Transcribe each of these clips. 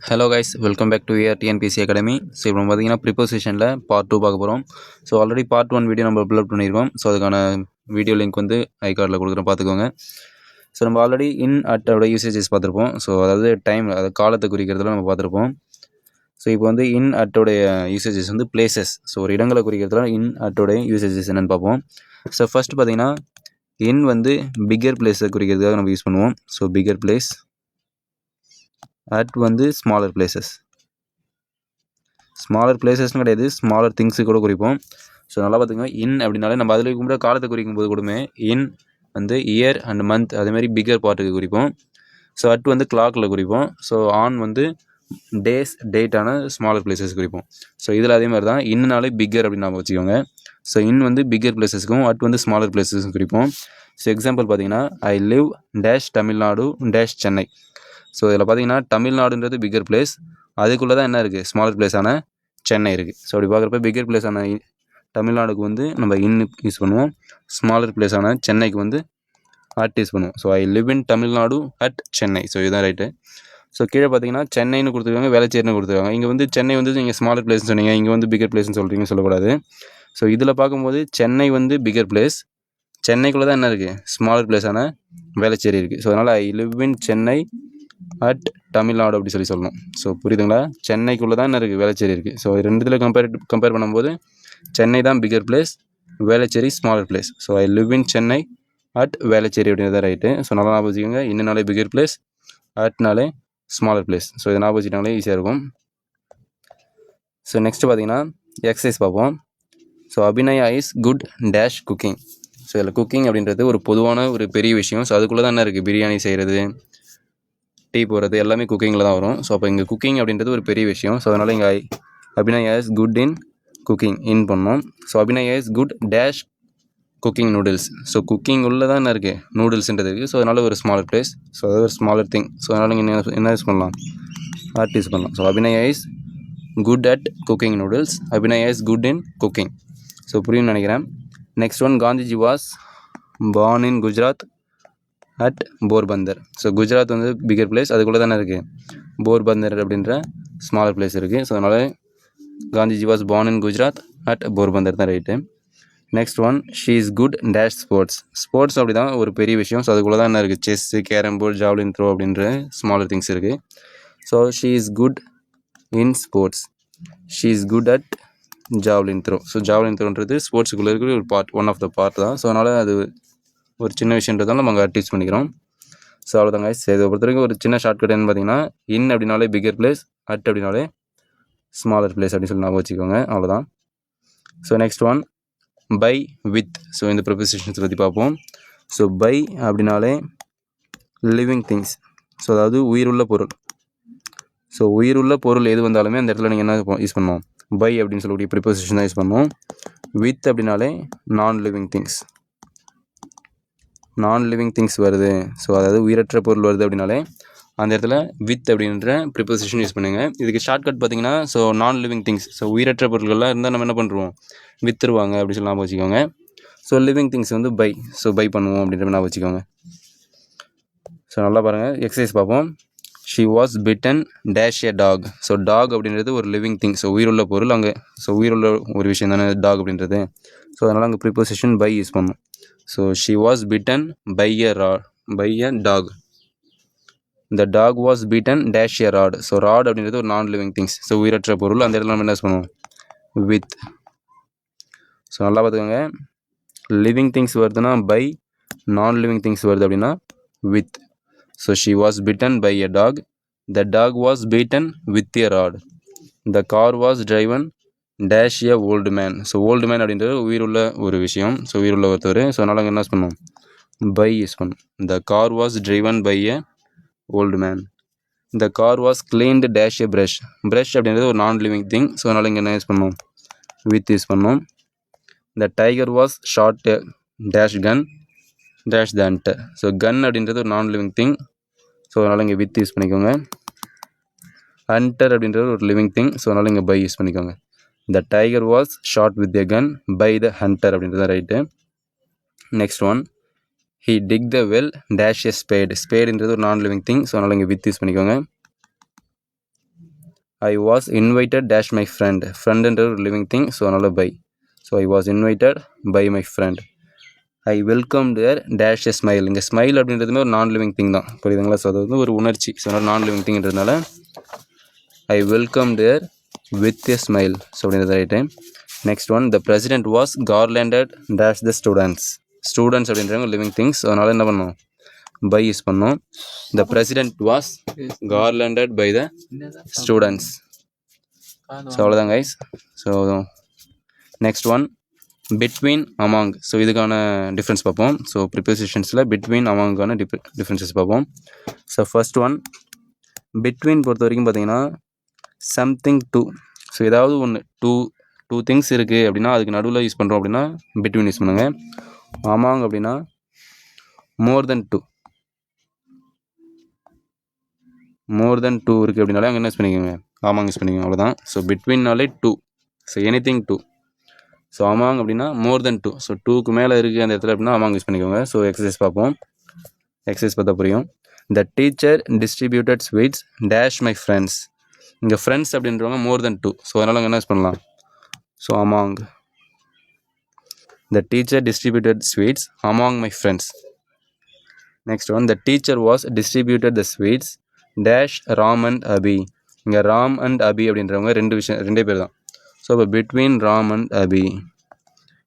Hello guys, welcome back to TNPSC academy. So இப்போ பார்த்தீங்கன்னா ப்ரிப்போசிஷனில் பார்ட் 2 பார்க்க போகிறோம். ஸோ ஆல்ரெடி பார்ட் 1 வீடியோ நம்ம அப்லோட் பண்ணியிருக்கோம். ஸோ அதுக்கான வீடியோ லிங்க் வந்து ஐ கார்டில் கொடுக்குறோம், பார்த்துக்கோங்க. ஸோ நம்ம ஆல்ரெடி இன் அட்டோட யூசேஜஸ் பார்த்துருப்போம். ஸோ அதாவது டைம், அதாவது காலத்தை குறிக்கிறதுல நம்ம பார்த்துருப்போம். ஸோ இப்போ வந்து இன் அட்டோடைய யூசேஜஸ் வந்து பிளேசஸ். ஸோ ஒரு இடங்களை குறிக்கிறதுல இன் அட்டோடைய யூசேஜஸ் என்னென்னு பார்ப்போம். ஸோ ஃபஸ்ட் பார்த்தீங்கன்னா இன் வந்து பிக்கர் பிளேஸை குறிக்கிறதுக்காக நம்ம யூஸ் பண்ணுவோம். So bigger place. அட் வந்து ஸ்மாலர் பிளேசஸ். ஸ்மாலர் பிளேசஸ்னு கிடையாது, ஸ்மாலர் திங்ஸு கூட குறிப்போம். ஸோ நல்லா பார்த்துக்கோங்க. இன் அப்படின்னாலே நம்ம அதில் கூட காலத்தை குறிக்கும் போது கூடமே இன் வந்து இயர் அண்ட் மந்த் அதேமாதிரி பிக்கர் பார்ட்டுக்கு குறிப்போம். ஸோ அட் வந்து கிளாக்கில் குறிப்போம். ஸோ ஆன் வந்து டேஸ் டேட்டான ஸ்மாலர் பிளேசஸ் குறிப்போம். ஸோ இதில் அதே மாதிரி தான் இன்னுனாலே பிக்கர் அப்படின்னு நம்ம வச்சுக்கோங்க. ஸோ இன் வந்து பிக்கர் பிளேசஸ்க்கும் அட் வந்து ஸ்மாலர் பிளேசஸ்க்கும் குறிப்போம். ஸோ எக்ஸாம்பிள் பார்த்தீங்கன்னா I live dash Tamil Nadu dash Chennai. So இதில் பார்த்தீங்கன்னா தமிழ்நாடுன்றது பிக்கர் பிளேஸ், அதுக்குள்ளே தான் என்ன இருக்குது, ஸ்மாலர் பிளேஸான சென்னை இருக்குது. ஸோ அப்படி பார்க்குறப்ப பிக்கர் பிளேஸான தமிழ்நாடுக்கு வந்து நம்ம இன் யூஸ் பண்ணுவோம், ஸ்மாலர் பிளேஸான சென்னைக்கு வந்து அட் யூஸ் பண்ணுவோம். So I live in Tamil Nadu at Chennai. So இதுதான் ரைட்டு. ஸோ கீழே பார்த்தீங்கன்னா சென்னைன்னு கொடுத்துருக்காங்க, வேளச்சேரின்னு கொடுத்துருக்காங்க. இங்கே வந்து சென்னை வந்து நீங்கள் ஸ்மாலர் பிளேஸ்னு சொன்னீங்க, இங்கே வந்து பிக்கர் பிளேஸ்னு சொல்கிறீங்க, சொல்லக்கூடாது. ஸோ இதில் பார்க்கும்போது சென்னை வந்து பிக்கர் பிளேஸ், சென்னைக்குள்ளே தான் என்ன இருக்குது, ஸ்மாலர் பிளேஸான வேளச்சேரி இருக்குது. ஸோ அதனால் ஐ live in Chennai at Tamil Nadu அப்படி சொல்லணும். ஸோ புரியுதுங்களா? சென்னைக்குள்ளே தான் என்ன இருக்குது, வேளச்சேரி இருக்குது. ஸோ ரெண்டுத்தில் கம்பேர் பண்ணும்போது சென்னை தான் bigger place, Velachery smaller place. So I live in Chennai at Velachery அப்படின்றத ரைட்டு. ஸோ நல்லா ஞாபகம் வச்சுக்கோங்க. இன்னுனாலே பிக்கர் பிளேஸ், அட்னாலே ஸ்மாலர் பிளேஸ். ஸோ இதை ஞாபகம் வச்சுட்டாங்களே ஈஸியாக இருக்கும். ஸோ நெக்ஸ்ட்டு பார்த்தீங்கன்னா எக்ஸசைஸ் பார்ப்போம். So Abhinaya is good dash cooking. So இதில் குக்கிங் அப்படின்றது ஒரு பொதுவான ஒரு பெரிய விஷயம். ஸோ அதுக்குள்ளே தான் என்ன இருக்குது, பிரியாணி செய்கிறது, டீ போடுறது எல்லாமே குக்கிங்கில் தான் வரும். ஸோ அப்போ இங்கே குக்கிங் அப்படின்றது ஒரு பெரிய விஷயம். ஸோ அதனால் இங்கே Abhinaya is good in cooking in பண்ணோம். So Abhinaya is good dash cooking noodles. So cooking உள்ளே தான் என்ன இருக்குது, நூடுல்ஸ்ன்றது இருக்குது. ஸோ அதனால் ஒரு ஸ்மாலர் பிளேஸ், ஸோ அதாவது ஒரு ஸ்மாலர் திங். ஸோ அதனால் இங்கே என்ன யூஸ் பண்ணலாம், அட் யூஸ் பண்ணலாம். So Abhinaya is good at cooking noodles, Abhinaya is good in cooking. So புரியும்னு நினைக்கிறேன். Next one, Gandhiji was born in Gujarat at Porbandar. So Gujarat வந்து பிக்கர் பிளேஸ், அதுக்குள்ளே தானே இருக்குது போர்பந்தர் அப்படின்ற ஸ்மாலர் பிளேஸ் இருக்குது. ஸோ அதனால் Gandhiji was born in Gujarat at Porbandar தான் right. Next one, she is good dash sports. Sports அப்படி தான் ஒரு பெரிய விஷயம். ஸோ அதுக்குள்ளே தான் என்ன இருக்குது, chess, carrom board, javelin throw அப்படின்ற ஸ்மாலர் திங்ஸ் இருக்குது. So she is good in sports, she is good at javelin throw. So javelin த்ரோன்றது ஸ்போர்ட்ஸுக்குள்ளே இருக்கிற ஒரு part, one of the part தான். ஸோ அதனால் அது ஒரு சின்ன விஷயன்றதால நம்ம அங்கே அட் பண்ணிக்கிறோம். ஸோ அவ்வளோதாங்க. இதை பொறுத்த வரைக்கும் ஒரு சின்ன ஷார்ட்கட் என்னன்னு பார்த்தீங்கன்னா, இன் அப்படின்னாலே பிக்கர் பிளேஸ், அட் அப்படின்னாலே ஸ்மாலர் பிளேஸ் அப்படின்னு சொல்லி ஞாபகம் வச்சுக்கோங்க. அவ்வளோதான். So next one, by with. So இந்த ப்ரிப்போசிஷன்ஸ் பற்றி பார்ப்போம். ஸோ பை அப்படின்னாலே லிவிங் திங்ஸ், ஸோ அதாவது உயிருள்ள பொருள். ஸோ உயிருள்ள பொருள் எது வந்தாலுமே அந்த இடத்துல நீங்கள் என்ன யூஸ் பண்ணுவோம், பை அப்படின்னு சொல்லக்கூடிய ப்ரிப்போசிஷன் தான் யூஸ் பண்ணுவோம். வித் அப்படின்னாலே நான் லிவிங் திங்ஸ், நான் லிவிங் திங்ஸ் வருது. ஸோ அதாவது உயிரற்ற பொருள் வருது அப்படின்னாலே அந்த இடத்துல வித் அப்படின்ற ப்ரிப்போசிஷன் யூஸ் பண்ணுங்கள். இதுக்கு ஷார்ட்கட் பார்த்தீங்கன்னா, ஸோ நான் லிவிங் திங்ஸ், ஸோ உயிரற்ற பொருட்கள்லாம் இருந்தால் நம்ம என்ன பண்ணுறோம், வித்துருவாங்க அப்படி சொல்லி ஞாபகம் வச்சுக்கோங்க. ஸோ லிவிங் திங்ஸ் வந்து பை, ஸோ பை பண்ணுவோம் அப்படின்ற ஞாபகம் வச்சுக்கோங்க. ஸோ நல்லா பாருங்கள், எக்ஸசைஸ் பார்ப்போம். She was bitten dash a dog. So dog அப்படின்றது ஒரு லிவிங் திங், ஸோ உயிருள்ள பொருள் அங்கே. ஸோ உயிருள்ள ஒரு விஷயம் தானே டாக் அப்படின்றது. ஸோ அதனால் அங்கே ப்ரிப்போசிஷன் பை யூஸ் பண்ணணும். So she was bitten by a dog. இந்த dog was beaten dash a rod. So rod அப்படின்றது ஒரு நான் லிவிங் திங்ஸ், ஸோ உயிரற்ற பொருள். அந்த இடத்துல நம்ம என்ன பண்ணுவோம், வித். ஸோ நல்லா பார்த்துக்கோங்க, லிவிங் திங்ஸ் வருதுன்னா பை, நான் லிவிங் திங்ஸ் வருது அப்படின்னா with. So she was bitten by a dog, the dog was beaten with a rod, the car was driven dash a old man. So old man அப்படின்றது உயிருள்ள ஒரு விஷயம், so உயிருள்ள ஒருத்தர். So அதனால் அங்கே என்ன யூஸ் பண்ணுவோம், பை யூஸ் பண்ணும். The car was driven by a old man, the car was cleaned dash a brush. Brush அப்படின்றது ஒரு நான் லிவிங் திங், ஸோ அதனால் இங்கே என்ன யூஸ் பண்ணோம், வித் யூஸ் பண்ணோம். The tiger was shot dash gun dash the hunter. So gun அப்படின்றது ஒரு non living thing, so அதனால் இங்கே வித் யூஸ் பண்ணிக்கோங்க. ஹண்டர் அப்படின்றது ஒரு லிவிங் திங், ஸோ அதனால் இங்கே பை யூஸ் பண்ணிக்கோங்க. The tiger was shot with a gun by the hunter அப்படின்றது right. Next one, he dig the well dash a spade. ஸ்பேடுன்றது ஒரு நான் லிவிங் திங், ஸோ அதனால் இங்கே வித் யூஸ் பண்ணிக்கோங்க. I was invited dash my ஃப்ரெண்டுன்ற ஒரு living thing. So அதனால் by. So I was invited by my friend. I welcome there dash a smile. இங்கே smile அப்படின்றதுமே ஒரு நான் லிவிங் திங் தான், புரியுதுங்களா? ஸோ அது வந்து ஒரு உணர்ச்சி. ஸோ அதனால் நான் லிவிங் திங்கிறதுனால I welcome there with a smile. So அப்படின்றது right. Next one, the president was garlanded dash the students. Students அப்படின்றவங்க லிவிங் திங்ஸ். அதனால் என்ன பண்ணோம், பை யூஸ் பண்ணோம். The president was garlanded by the students. So அவ்வளோதான் guys. So next one, between among. So இதுக்கான difference பார்ப்போம். So ப்ரிப்போசிஷன்ஸில் between அமாங்கான டிஃப்ரென்சஸ் பார்ப்போம். ஸோ ஃபர்ஸ்ட் ஒன், பிட்வீன் பொறுத்த வரைக்கும் பார்த்தீங்கன்னா சம்திங் டூ. ஸோ ஏதாவது ஒன்று டூ திங்ஸ் இருக்குது அப்படின்னா அதுக்கு நடுவில் யூஸ் பண்ணுறோம் அப்படின்னா பிட்வீன் யூஸ் பண்ணுங்கள். அமாங் அப்படின்னா மோர் தென் டூ இருக்குது அப்படின்னாலே அங்கே என்ன யூஸ் பண்ணிக்கோங்க, அமாங் யூஸ் பண்ணிக்கோங்க, அவ்வளோதான். ஸோ பிட்வீன்னாலே two. So anything two. So among அப்படின்னா மோர் தென் டூ. ஸோ டூக்கு மேலே இருக்குது அந்த இடத்துல அப்படின்னா அமாங் யூஸ் பண்ணிக்கோங்க. ஸோ எக்ஸசைஸ் பார்ப்போம். எக்ஸசைஸ் பார்த்தா புரியும். த teacher distributed sweets dash my friends. இங்கே ஃப்ரெண்ட்ஸ் அப்படின்றவங்க மோர் தென் டூ. ஸோ அதனால் அங்கே என்ன யூஸ் பண்ணலாம், so among. The teacher distributed sweets among my friends. Next one, the teacher was distributed the sweets dash Ram and Abhi. இங்கே ராம் அண்ட் அபி அப்படின்றவங்க ரெண்டே பேர் தான். ஸோ இப்போ பிட்வீன் ராம் அண்ட் அபி.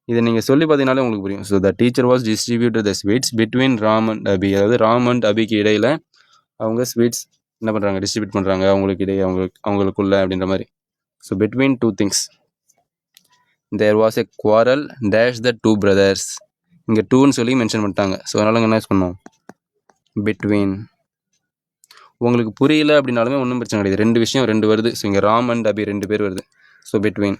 இதை நீங்கள் சொல்லி பார்த்தீங்கனாலே உங்களுக்கு புரியும். So the teacher was distributed the sweets between Ram and Abhi. அதாவது ராம் அண்ட் அபிக்கு இடையில் அவங்க ஸ்வீட்ஸ் என்ன பண்ணுறாங்க, டிஸ்ட்ரிபியூட் பண்ணுறாங்க அவங்களுக்கு இடையே, அவங்களுக்குள்ள அப்படின்ற மாதிரி. So between two things. There was a quarrel dash the two brothers. இங்கே டூன்னு சொல்லி மென்ஷன் பண்ணிட்டாங்க. ஸோ அதனால் அங்கே என்ன யூஸ் பண்ணோம், பிட்வீன். உங்களுக்கு புரியல அப்படின்னாலுமே ஒன்றும் பிரச்சனை கிடையாது. ரெண்டு வருது. ஸோ இங்கே ராம் அண்ட் அபி 2 பேர் வருது. So between.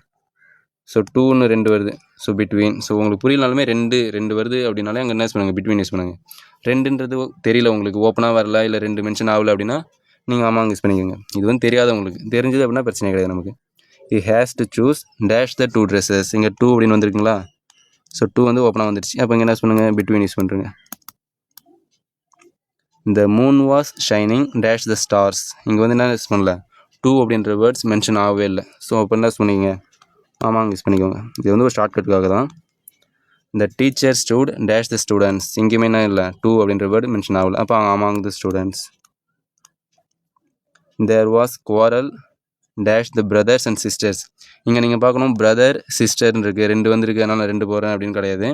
ஸோ 2ன்னு 2 வருது. So between. ஸோ உங்களுக்கு புரியலனாலுமே ரெண்டு வருது அப்படின்னாலே அங்கே என்ன யூஸ் பண்ணுங்கள், பிட்வீன் யூஸ் பண்ணுங்கள். 2ன்றது தெரியல உங்களுக்கு, ஓப்பனாக வரல, இல்லை 2 மென்ஷன் ஆகலை அப்படின்னா நீங்கள் ஆமாங்க யூஸ் பண்ணிக்கோங்க. இது வந்து தெரியாத உங்களுக்கு, தெரிஞ்சது அப்படின்னா பிரச்சனை கிடையாது நமக்கு. He has to choose dash the 2 dresses. இங்கே 2 அப்படின்னு வந்துருக்குங்களா. ஸோ 2 வந்து ஓப்பனாக வந்துடுச்சு. அப்போ இங்கே என்ன யூஸ் பண்ணுங்கள், பிட்வீன் யூஸ் பண்ணுறேங்க. இந்த Moon was shining dash the stars. இங்கே வந்து என்ன யூஸ் பண்ணல, 2 அப்படின்ற வேர்ட்ஸ் மென்ஷன் ஆகவே இல்லை. ஸோ அப்போ என்ன யூஸ் பண்ணிங்க, ஆமாங்க யூஸ் பண்ணிக்கோங்க. இது வந்து ஒரு ஷார்ட்கட்டுக்காக தான். இந்த teacher stood dash the students. இங்கேயுமே என்ன இல்லை, 2 அப்படின்ற வேர்டு மென்ஷன் ஆகலை. அப்போ among the students. There was quarrel dash the brothers and sisters. இங்கே நீங்கள் பார்க்கணும், பிரதர் சிஸ்டர்னு இருக்குது, 2 வந்துருக்கு, அதனால் நான் 2 போகிறேன் அப்படின்னு கிடையாது.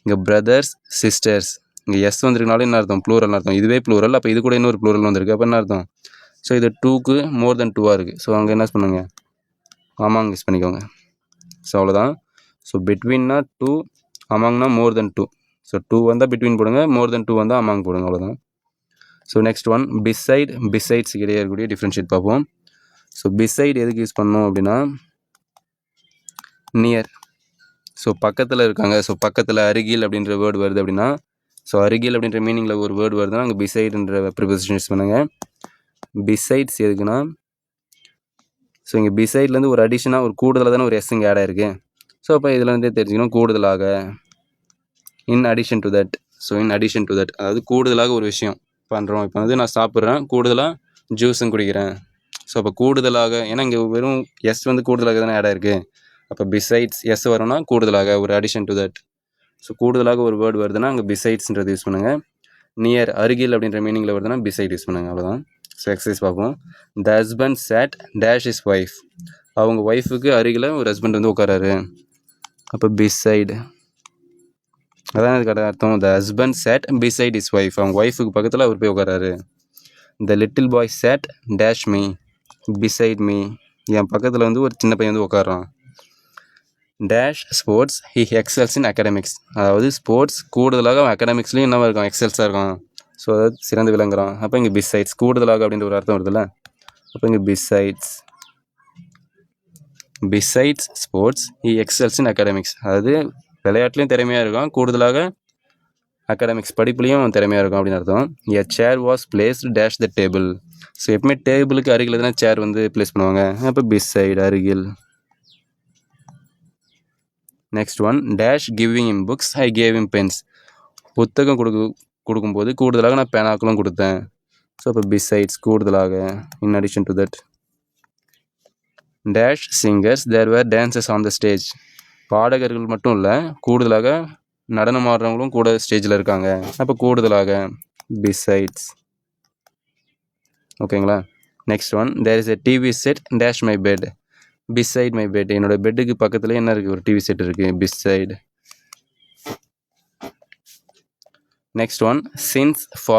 இங்கே பிரதர்ஸ் சிஸ்டர்ஸ். இங்கே எஸ் வந்துருக்கனாலும் என்ன அர்த்தம், ப்ளூரல்னு அர்த்தம். இதுவே ப்ளூரல், அப்போ இது கூட இன்னொரு ப்ளூரல் வந்திருக்கு, அப்போ என்ன அர்த்தம். ஸோ இது 2க்கு மோர் தென் 2ஆக இருக்குது. ஸோ அங்கே என்ன பண்ணுங்க, ஆமாங்க யூஸ் பண்ணிக்கோங்க. ஸோ அவ்வளோதான். ஸோ பிட்வீன்னா 2, அமாங்னா மோர் தென் 2. ஸோ 2 வந்தால் பிட்வீன் போடுங்க, மோர் தென் 2 வந்தால் அமாங் போடுங்க, அவ்வளோதான். ஸோ நெக்ஸ்ட் ஒன், பிசைட்ஸ் இடையே இருக்கக்கூடிய டிஃப்ரென்ஷியேட் பார்ப்போம். ஸோ பிசைட் எதுக்கு யூஸ் பண்ணோம் அப்படின்னா நியர். ஸோ பக்கத்தில் இருக்காங்க. ஸோ பக்கத்தில், அருகில் அப்படின்ற வேர்டு வருது அப்படின்னா, ஸோ அருகில் அப்படின்ற மீனிங்கில் ஒரு வேர்டு வருதுன்னா அங்கே பிசைடுன்ற ப்ரிபோசிஷன் யூஸ் பண்ணுங்கள். பிசைட்ஸ் எதுக்குன்னா, ஸோ இங்கே பிசைட்லேருந்து ஒரு அடிஷனாக ஒரு கூடுதலாக தானே ஒரு எஸ் இங்கே ஆட் ஆயிருக்கு. ஸோ அப்போ இதில் வந்து தெரிஞ்சுக்கணும், கூடுதலாக, in addition to that. So in addition to that, அதாவது கூடுதலாக ஒரு விஷயம் பண்ணுறோம். இப்போ வந்து நான் சாப்பிட்றேன், கூடுதலாக ஜூஸும் குடிக்கிறேன். ஸோ அப்போ கூடுதலாக, ஏன்னா இங்கே வெறும் எஸ் வந்து கூடுதலாக தானே ஆட் ஆயிருக்கு. அப்போ பிசைட்ஸ் எஸ் வரும்னா கூடுதலாக, ஒரு அடிஷன் டு தட். ஸோ கூடுதலாக ஒரு வேர்டு வருதுன்னா அங்கே பிசைட்ஸ்ன்றது யூஸ் பண்ணுங்கள். நியர், அருகில் அப்படின்ற மீனிங்கில் வருதுன்னா பிசைட் யூஸ் பண்ணுங்கள், அவ்வளோதான். ஸோ எக்ஸசைஸ் பார்ப்போம். The husband sat dash his wife. அவங்க ஒய்ஃபுக்கு அருகில் ஒரு ஹஸ்பண்ட் வந்து உட்காராரு. அப்போ பிசைடு, அதான் இதுக்கு அர்த்தம். The husband sat beside his wife. அவங்க ஒய்ஃபுக்கு பக்கத்தில் அவர் போய் உட்காராரு. The little boy sat dash me beside me. என் பக்கத்தில் வந்து ஒரு சின்ன பையன் வந்து உட்காரான். Dash sports he excels in academics. அதாவது ஸ்போர்ட்ஸ் கூடுதலாக அவன் அகாடமிக்ஸ்லேயும் என்னவா இருக்கான், எக்ஸல்ஸாக இருக்கான். ஸோ அதாவது சிறந்து விளங்குறான். அப்போ இங்கே பிசைட்ஸ், கூடுதலாக அப்படின்ற ஒரு அர்த்தம் வருதுல்ல. அப்போ இங்கே besides sports he excels in academics. அதாவது விளையாட்டுலையும் திறமையாக இருக்கான், கூடுதலாக அகாடமிக்ஸ் படிப்புலையும் திறமையாக இருக்கும் அப்படின்னு அர்த்தம். A chair was placed dash the table. So எப்பவுமே டேபிளுக்கு அருகில் தானே சேர் வந்து பிளேஸ் பண்ணுவாங்க. அப்போ பிசைடு, அருகில். Next one, dash giving him books I gave him pens. புத்தகம் கொடுக்கும்போது கூடுதலாக நான் பேனாக்களும் கொடுத்தேன். ஸோ அப்போ பிசைட்ஸ், கூடுதலாக, in addition to that. Dash singers there were dances on the stage. பாடகர்கள் மட்டும் இல்லை, கூடுதலாக நடனம் ஆடுறவங்களும் கூட ஸ்டேஜில் இருக்காங்க. அப்போ கூடுதலாக பிசைட்ஸ். ஓகேங்களா. Next one, there is a TV set dash my bed. Beside my bed. என்னோட பெட்டுக்கு பக்கத்தில் என்ன இருக்குது? ஒரு டிவி செட் இருக்குது. Beside. Next one, since for